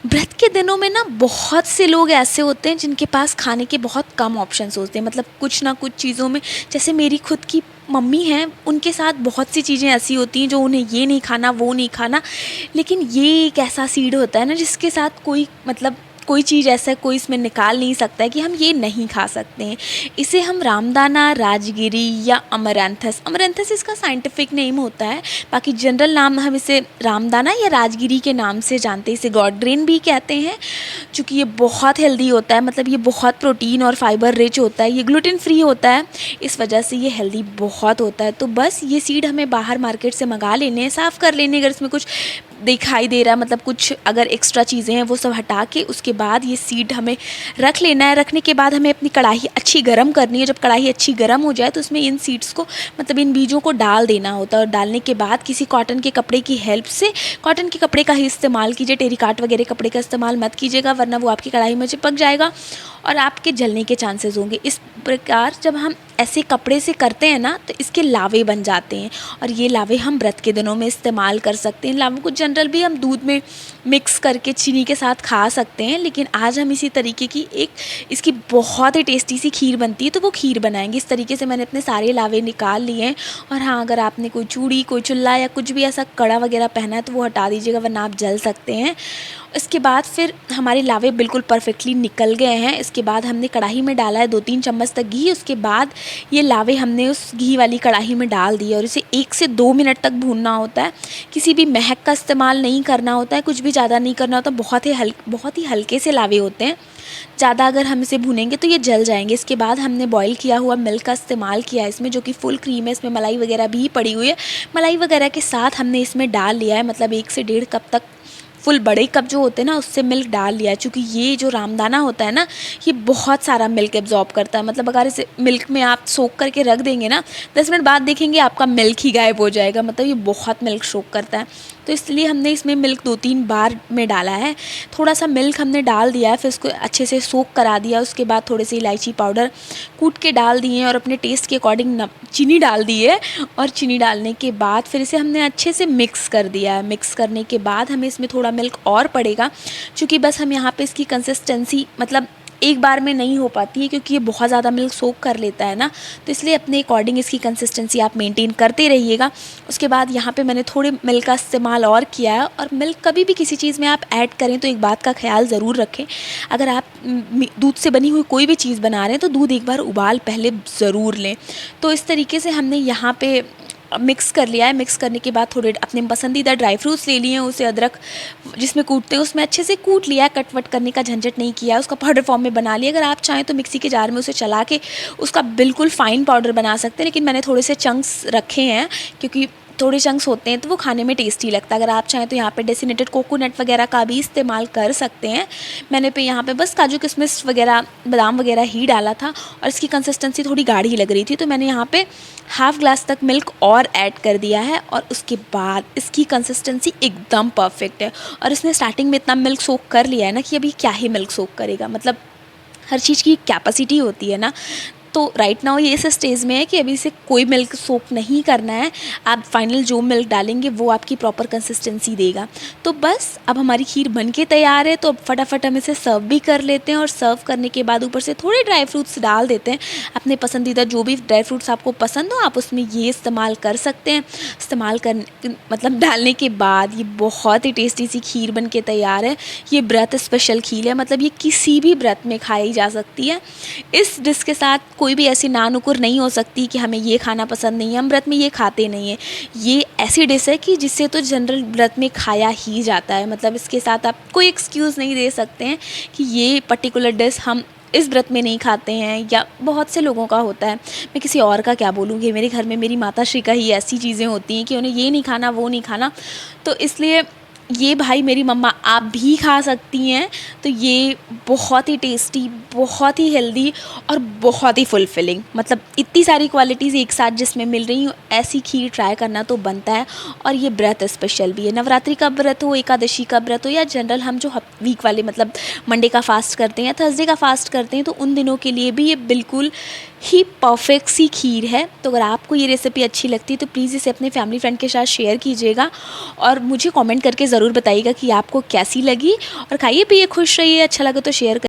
व्रत के दिनों में ना बहुत से लोग ऐसे होते हैं जिनके पास खाने के बहुत कम ऑप्शंस होते हैं, मतलब कुछ ना कुछ चीज़ों में। जैसे मेरी खुद की मम्मी हैं, उनके साथ बहुत सी चीज़ें ऐसी होती हैं जो उन्हें ये नहीं खाना वो नहीं खाना, लेकिन ये एक ऐसा सीड होता है ना जिसके साथ कोई मतलब कोई चीज़ ऐसा कोई इसमें निकाल नहीं सकता है कि हम ये नहीं खा सकते हैं। इसे हम रामदाना, राजगिरी या अमरंथस, अमरंथस इसका साइंटिफिक नेम होता है, बाकी जनरल नाम हम इसे रामदाना या राजगिरी के नाम से जानते हैं। इसे गॉड ग्रेन भी कहते हैं, चूँकि ये बहुत हेल्दी होता है, मतलब ये बहुत प्रोटीन और फाइबर रिच होता है, ये ग्लूटेन फ्री होता है, इस वजह से ये हेल्दी बहुत होता है। तो बस ये सीड हमें बाहर मार्केट से मंगा लेने हैं, साफ़ कर लेने, अगर इसमें कुछ दिखाई दे रहा है, मतलब कुछ अगर एक्स्ट्रा चीज़ें हैं वो सब हटा के उसके बाद ये सीड हमें रख लेना है। रखने के बाद हमें अपनी कढ़ाई अच्छी गर्म करनी है। जब कढ़ाई अच्छी गर्म हो जाए तो उसमें इन सीड्स को, मतलब इन बीजों को डाल देना होता है, और डालने के बाद किसी कॉटन के कपड़े की हेल्प से, कॉटन के कपड़े का ही इस्तेमाल कीजिए, टेरिकॉट वगैरह कपड़े का इस्तेमाल मत कीजिएगा, वरना वो आपकी कढ़ाई में चिपक जाएगा और आपके जलने के चांसेस होंगे। इस प्रकार जब हम ऐसे कपड़े से करते हैं ना तो इसके लावे बन जाते हैं, और ये लावे हम व्रत के दिनों में इस्तेमाल कर सकते हैं। लावों को जनरल भी हम दूध में मिक्स करके चीनी के साथ खा सकते हैं, लेकिन आज हम इसी तरीके की एक इसकी बहुत ही टेस्टी सी खीर बनती है, तो वो खीर बनाएंगे। इस तरीके से मैंने अपने सारे लावे निकाल लिए हैं। और हाँ, अगर आपने कोई चूड़ी, कोई चुल्ला या कुछ भी ऐसा कड़ा वगैरह पहना है तो वो हटा दीजिएगा, वरना आप जल सकते हैं। इसके बाद फिर हमारे लावे बिल्कुल परफेक्टली निकल गए हैं। इसके बाद हमने कढ़ाई में डाला है 2-3 चम्मच तक घी। उसके बाद ये लावे हमने उस घी वाली कढ़ाई में डाल दिए और इसे 1 से 2 मिनट तक भूनना होता है। किसी भी महक का इस्तेमाल नहीं करना होता है, कुछ भी ज़्यादा नहीं करना होता। बहुत ही हल्के से लावे होते हैं, ज़्यादा अगर हम इसे भूनेंगे तो ये जल जाएंगे। इसके बाद हमने बॉईल किया हुआ मिल्क का इस्तेमाल किया है इसमें, जो कि फुल क्रीम है, इसमें मलाई वगैरह भी पड़ी हुई है। मलाई वगैरह के साथ हमने इसमें डाल लिया है, मतलब 1 से 1.5 कप तक, फुल बड़े कप जो होते हैं ना उससे मिल्क डाल लिया है। चूँकि ये जो रामदाना होता है ना, ये बहुत सारा मिल्क एब्जॉर्ब करता है, मतलब अगर इसे मिल्क में आप सोक करके रख देंगे ना, 10 मिनट बाद देखेंगे आपका मिल्क ही गायब हो जाएगा, मतलब ये बहुत मिल्क सोक करता है। तो इसलिए हमने इसमें मिल्क 2-3 बार में डाला है। थोड़ा सा मिल्क हमने डाल दिया है, फिर उसको अच्छे से सोक करा दिया। उसके बाद थोड़े से इलायची पाउडर कूट के डाल दिए और अपने टेस्ट के अकॉर्डिंग चीनी डाल दी है। और चीनी डालने के बाद फिर इसे हमने अच्छे से मिक्स कर दिया है। मिक्स करने के बाद हमें इसमें थोड़ा मिल्क और पड़ेगा, क्योंकि बस हम यहाँ पे इसकी कंसिस्टेंसी मतलब एक बार में नहीं हो पाती है, क्योंकि ये बहुत ज़्यादा मिल्क सोक कर लेता है ना, तो इसलिए अपने अकॉर्डिंग इसकी कंसिस्टेंसी आप मेंटेन करते रहिएगा। उसके बाद यहाँ पे मैंने थोड़े मिल्क का इस्तेमाल और किया है। और मिल्क कभी भी किसी चीज़ में आप ऐड करें तो एक बात का ख्याल ज़रूर रखें, अगर आप दूध से बनी हुई कोई भी चीज़ बना रहे हैं तो दूध एक बार उबाल पहले ज़रूर लें। तो इस तरीके से हमने यहाँ पे मिक्स कर लिया है। मिक्स करने के बाद थोड़े अपने पसंदीदा ड्राई फ्रूट्स ले लिए हैं, उसे अदरक जिसमें कूटते हैं उसमें अच्छे से कूट लिया है, कट वट करने का झंझट नहीं किया, उसका पाउडर फॉर्म में बना लिया। अगर आप चाहें तो मिक्सी के जार में उसे चला के उसका बिल्कुल फ़ाइन पाउडर बना सकते हैं, लेकिन मैंने थोड़े से चंक्स रखे हैं, क्योंकि थोड़े चंक्स होते हैं तो वो खाने में टेस्टी लगता है। अगर आप चाहें तो यहाँ पे डेसिनेटेड कोकोनट वगैरह का भी इस्तेमाल कर सकते हैं। मैंने यहाँ पे बस काजू किशमिश वगैरह, बादाम वगैरह ही डाला था, और इसकी कंसिस्टेंसी थोड़ी गाढ़ी लग रही थी, तो मैंने यहाँ पे हाफ़ ग्लास तक मिल्क और ऐड कर दिया है। और उसके बाद इसकी कंसिस्टेंसी एकदम परफेक्ट है। और इसने स्टार्टिंग में इतना मिल्क सोक कर लिया है ना कि अभी क्या ही मिल्क सोक करेगा, मतलब हर चीज़ की कैपेसिटी होती है ना। तो राइट नाउ ये इस स्टेज में है कि अभी इसे कोई मिल्क सोक नहीं करना है। आप फाइनल जो मिल्क डालेंगे वो आपकी प्रॉपर कंसिस्टेंसी देगा। तो बस अब हमारी खीर बन के तैयार है, तो अब फटाफट हम इसे सर्व भी कर लेते हैं। और सर्व करने के बाद ऊपर से थोड़े ड्राई फ्रूट्स डाल देते हैं, अपने पसंदीदा जो भी ड्राई फ्रूट्स आपको पसंद हो आप उसमें ये इस्तेमाल कर सकते हैं। इस्तेमाल कर मतलब डालने के बाद ये बहुत ही टेस्टी सी खीर बन के तैयार है। ये व्रत स्पेशल खीर है, मतलब ये किसी भी व्रत में खाई जा सकती है। इस डिश के साथ कोई भी ऐसी ना नुकुर नहीं हो सकती कि हमें ये खाना पसंद नहीं है, हम व्रत में ये खाते नहीं हैं। ये ऐसी डिश है कि जिससे तो जनरल व्रत में खाया ही जाता है, मतलब इसके साथ आप कोई एक्सक्यूज़ नहीं दे सकते हैं कि ये पर्टिकुलर डिश हम इस व्रत में नहीं खाते हैं, या बहुत से लोगों का होता है। मैं किसी और का क्या बोलूँगी, मेरे घर में मेरी माता श्री का ही ऐसी चीज़ें होती हैं कि उन्हें ये नहीं खाना वो नहीं खाना, तो इसलिए ये भाई मेरी मम्मा आप भी खा सकती हैं। तो ये बहुत ही टेस्टी, बहुत ही हेल्दी और बहुत ही फुलफिलिंग, मतलब इतनी सारी क्वालिटीज़ एक साथ जिसमें मिल रही हूँ, ऐसी खीर ट्राई करना तो बनता है। और ये व्रत स्पेशल भी है, नवरात्रि का व्रत हो, एकादशी का व्रत हो, या जनरल हम जो वीक वाले मतलब मंडे का फास्ट करते हैं या थर्सडे का फास्ट करते हैं, तो उन दिनों के लिए भी ये बिल्कुल ही परफेक्ट सी खीर है। तो अगर आपको ये रेसिपी अच्छी लगती है तो प्लीज़ इसे अपने फैमिली फ्रेंड के साथ शेयर कीजिएगा और मुझे कमेंट करके ज़रूर बताइएगा कि आपको कैसी लगी। और खाइए पिए खुश रहिए, अच्छा लगे तो शेयर